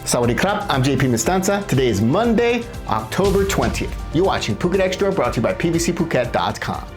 Sawadee krap, I'm JP Mestanza. Today is Monday, October 20th. You're watching Phuket Xtra, brought to you by PVCPhuket.com.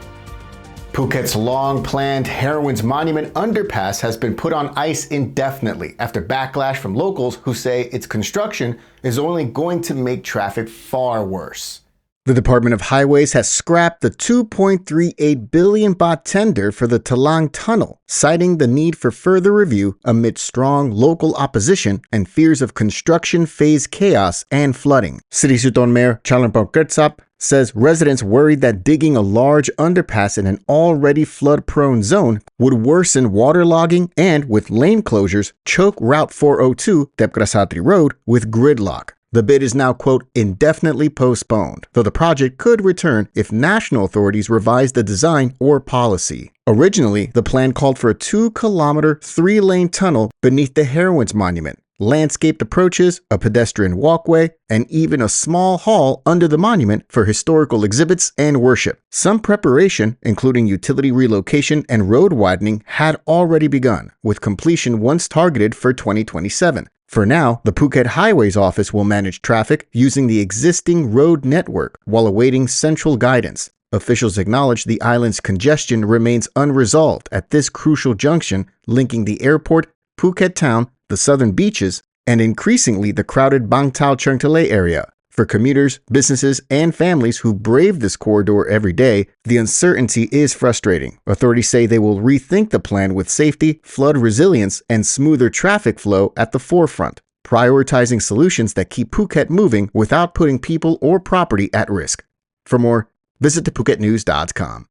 Phuket's long-planned Heroines Monument Underpass has been put on ice indefinitely after backlash from locals who say its construction is only going to make traffic far worse. The Department of Highways has scrapped the 2.38 billion baht tender for the Talang Tunnel, citing the need for further review amid strong local opposition and fears of construction phase chaos and flooding. City Sundowners Mayor Chalermpongkertsap says residents worried that digging a large underpass in an already flood-prone zone would worsen waterlogging and, with lane closures, choke Route 402, Depkrasatri Road, with gridlock. The bid is now, quote, indefinitely postponed, though the project could return if national authorities revise the design or policy. Originally, the plan called for a 2-kilometer, 3-lane tunnel beneath the Heroines Monument, landscaped approaches, a pedestrian walkway, and even a small hall under the monument for historical exhibits and worship. Some preparation, including utility relocation and road widening, had already begun, with completion once targeted for 2027. For now, the Phuket Highways Office will manage traffic using the existing road network while awaiting central guidance. Officials acknowledge the island's congestion remains unresolved at this crucial junction linking the airport, Phuket town, the southern beaches, and increasingly the crowded Bang Tao Chungtalay area. For commuters, businesses, and families who brave this corridor every day, the uncertainty is frustrating. Authorities say they will rethink the plan with safety, flood resilience, and smoother traffic flow at the forefront, prioritizing solutions that keep Phuket moving without putting people or property at risk. For more, visit thephuketnews.com.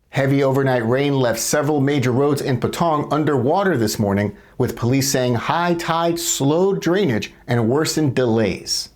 Heavy overnight rain left several major roads in Patong underwater this morning, with police saying high tide slowed drainage and worsened delays.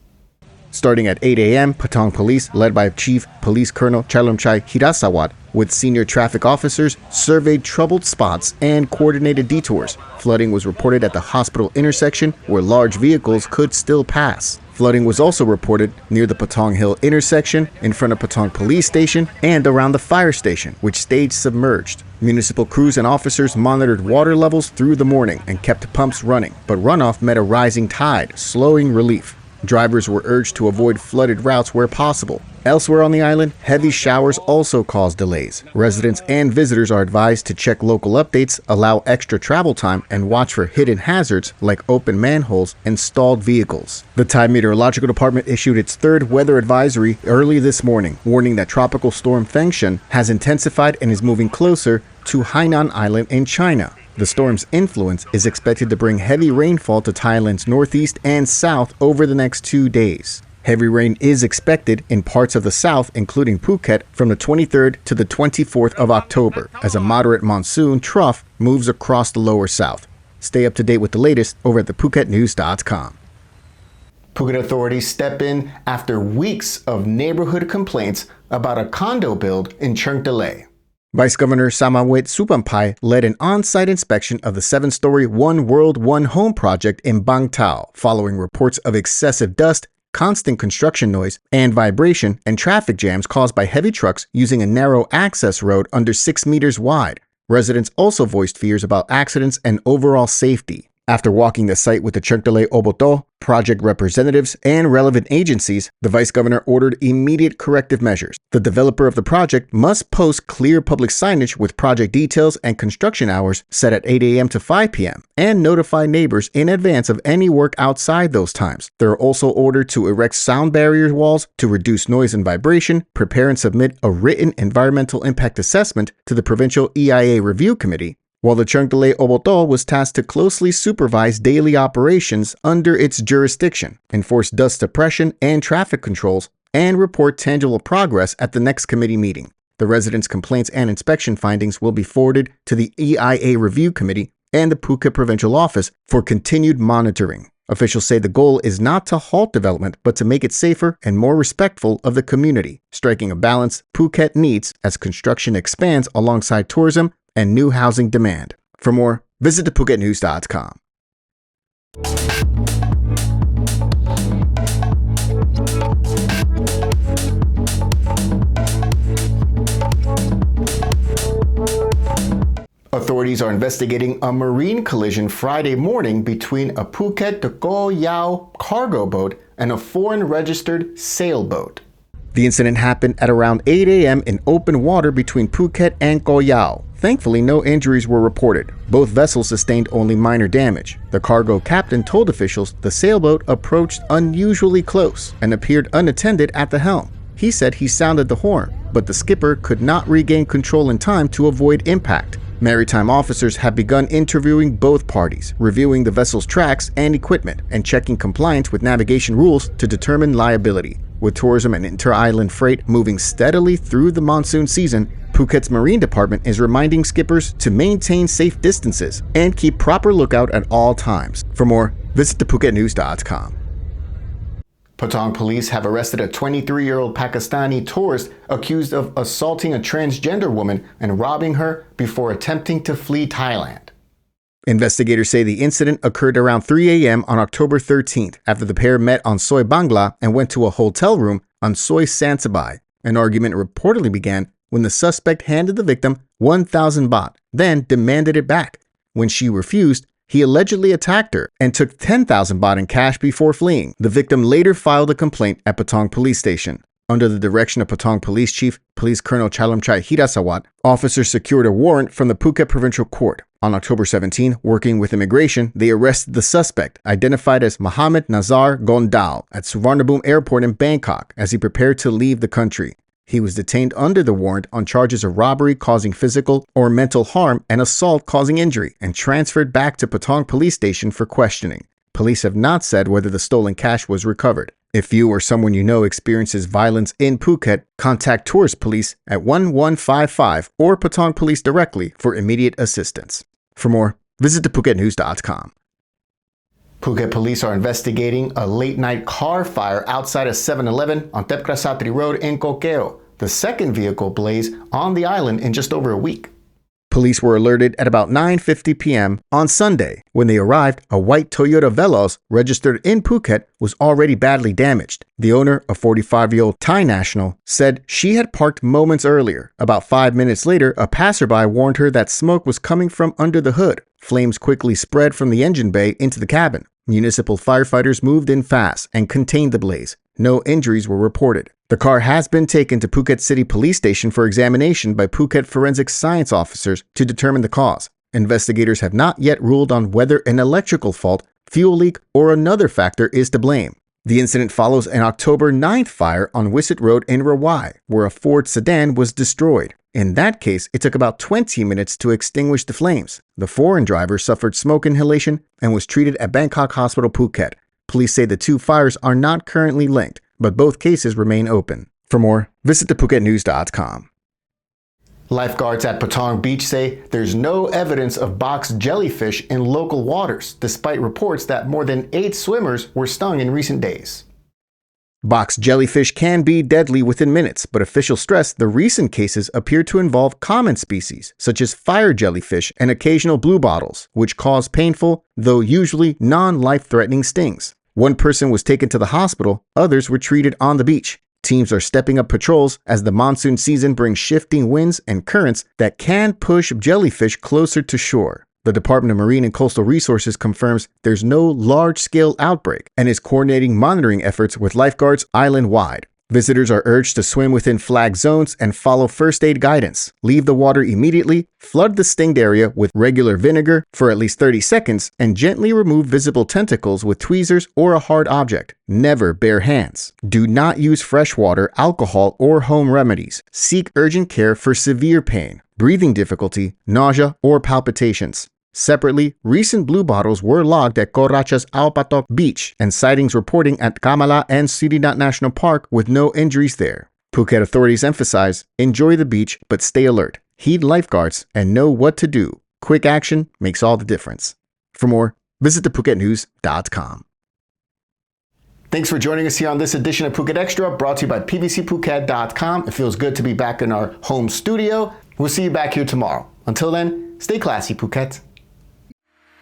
Starting at 8 a.m., Patong Police, led by Chief Police Colonel Chalermchai Hirasawat, with senior traffic officers, surveyed troubled spots and coordinated detours. Flooding was reported at the hospital intersection, where large vehicles could still pass. Flooding was also reported near the Patong Hill intersection, in front of Patong Police Station, and around the fire station, which stayed submerged. Municipal crews and officers monitored water levels through the morning and kept pumps running, but runoff met a rising tide, slowing relief. Drivers were urged to avoid flooded routes where possible. Elsewhere on the island, heavy showers also caused delays. Residents and visitors are advised to check local updates, allow extra travel time, and watch for hidden hazards like open manholes and stalled vehicles. The Thai Meteorological Department issued its third weather advisory early this morning, warning that Tropical Storm Fengshen has intensified and is moving closer to Hainan Island in China. The storm's influence is expected to bring heavy rainfall to Thailand's northeast and south over the next 2 days. Heavy rain is expected in parts of the south, including Phuket, from the 23rd to the 24th of October, as a moderate monsoon trough moves across the lower south. Stay up to date with the latest over at thephuketnews.com. Phuket authorities step in after weeks of neighborhood complaints about a condo build in Chungtalay. Vice Governor Samawit Supampai led an on-site inspection of the 7-story One World One Home project in Bang Tao, following reports of excessive dust, constant construction noise, and vibration and traffic jams caused by heavy trucks using a narrow access road under 6 meters wide. Residents also voiced fears about accidents and overall safety. After walking the site with the Chungtalay Oboto, project representatives, and relevant agencies, the vice governor ordered immediate corrective measures. The developer of the project must post clear public signage with project details and construction hours set at 8 a.m. to 5 p.m. and notify neighbors in advance of any work outside those times. They are also ordered to erect sound barrier walls to reduce noise and vibration, prepare and submit a written environmental impact assessment to the Provincial EIA Review Committee, while the Chungtalay Oboto was tasked to closely supervise daily operations under its jurisdiction, enforce dust suppression and traffic controls, and report tangible progress at the next committee meeting. The residents' complaints and inspection findings will be forwarded to the EIA Review Committee and the Phuket Provincial Office for continued monitoring. Officials say the goal is not to halt development, but to make it safer and more respectful of the community, striking a balance Phuket needs as construction expands alongside tourism and new housing demand. For more, visit thephuketnews.com. Authorities are investigating a marine collision Friday morning between a Phuket to Koh Yao cargo boat and a foreign registered sailboat. The incident happened at around 8 a.m. in open water between Phuket and Koh Yao. Thankfully, no injuries were reported. Both vessels sustained only minor damage. The cargo captain told officials the sailboat approached unusually close and appeared unattended at the helm. He said he sounded the horn, but the skipper could not regain control in time to avoid impact. Maritime officers have begun interviewing both parties, reviewing the vessel's tracks and equipment, and checking compliance with navigation rules to determine liability. With tourism and inter-island freight moving steadily through the monsoon season, Phuket's Marine Department is reminding skippers to maintain safe distances and keep proper lookout at all times. For more, visit thephuket.news.com. Patong police have arrested a 23-year-old Pakistani tourist accused of assaulting a transgender woman and robbing her before attempting to flee Thailand. Investigators say the incident occurred around 3 a.m. on October 13th after the pair met on Soi Bangla and went to a hotel room on Soi Sansabai. An argument reportedly began when the suspect handed the victim 1,000 baht, then demanded it back. When she refused, he allegedly attacked her and took 10,000 baht in cash before fleeing. The victim later filed a complaint at Patong Police Station. Under the direction of Patong Police Chief, Police Colonel Chalamchai Hirasawat, officers secured a warrant from the Phuket Provincial Court. On October 17, working with immigration, they arrested the suspect, identified as Mohammed Nazar Gondal, at Suvarnabhumi Airport in Bangkok as he prepared to leave the country. He was detained under the warrant on charges of robbery causing physical or mental harm and assault causing injury and transferred back to Patong Police Station for questioning. Police have not said whether the stolen cash was recovered. If you or someone you know experiences violence in Phuket, contact tourist police at 1155 or Patong Police directly for immediate assistance. For more, visit thephuket.news.com. Phuket police are investigating a late-night car fire outside a 7-Eleven on Tepkrasatri Road in Koh Keo, the second vehicle blaze on the island in just over a week. Police were alerted at about 9:50 p.m. on Sunday. When they arrived, a white Toyota Veloz registered in Phuket was already badly damaged. The owner, a 45-year-old Thai national, said she had parked moments earlier. About 5 minutes later, a passerby warned her that smoke was coming from under the hood. Flames quickly spread from the engine bay into the cabin. Municipal firefighters moved in fast and contained the blaze. No injuries were reported. The car has been taken to Phuket City Police Station for examination by Phuket forensic science officers to determine the cause. Investigators have not yet ruled on whether an electrical fault, fuel leak, or another factor is to blame. The incident follows an October 9th fire on Wisit Road in Rawai, where a Ford sedan was destroyed. In that case, it took about 20 minutes to extinguish the flames. The foreign driver suffered smoke inhalation and was treated at Bangkok Hospital Phuket. Police say the two fires are not currently linked, but both cases remain open. For more, visit thephuket.news.com. Lifeguards at Patong Beach say there's no evidence of box jellyfish in local waters, despite reports that more than 8 swimmers were stung in recent days. Box jellyfish can be deadly within minutes, but officials stress the recent cases appear to involve common species, such as fire jellyfish and occasional bluebottles, which cause painful, though usually non-life-threatening stings. One person was taken to the hospital, others were treated on the beach. Teams are stepping up patrols as the monsoon season brings shifting winds and currents that can push jellyfish closer to shore. The Department of Marine and Coastal Resources confirms there's no large-scale outbreak and is coordinating monitoring efforts with lifeguards island-wide. Visitors are urged to swim within flagged zones and follow first aid guidance. Leave the water immediately, flood the stinged area with regular vinegar for at least 30 seconds, and gently remove visible tentacles with tweezers or a hard object. Never bare hands. Do not use fresh water, alcohol, or home remedies. Seek urgent care for severe pain, breathing difficulty, nausea, or palpitations. Separately, recent bluebottles were logged at Koracha's Patong Beach and sightings reporting at Kamala and Sirinat National Park with no injuries there. Phuket authorities emphasize, enjoy the beach but stay alert, heed lifeguards, and know what to do. Quick action makes all the difference. For more, visit thephuket.news.com. Thanks for joining us here on this edition of Phuket Extra, brought to you by pbcphuket.com. It feels good to be back in our home studio. We'll see you back here tomorrow. Until then, stay classy, Phuket.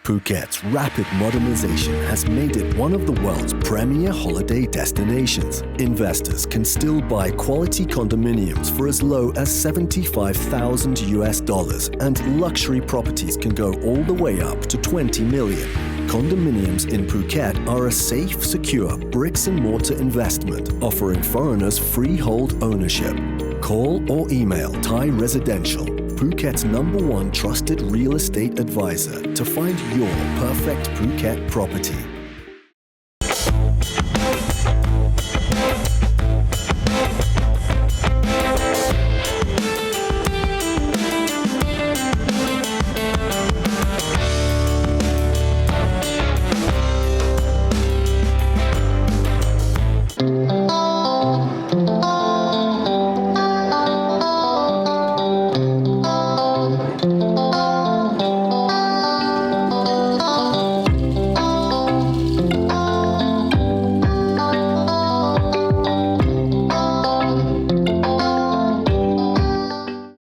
Phuket's rapid modernization has made it one of the world's premier holiday destinations. Investors can still buy quality condominiums for as low as $75,000 and luxury properties can go all the way up to 20 million. Condominiums in Phuket are a safe, secure bricks-and-mortar investment offering foreigners freehold ownership. Call or email Thai Residential, Phuket's #1 trusted real estate advisor, to find your perfect Phuket property.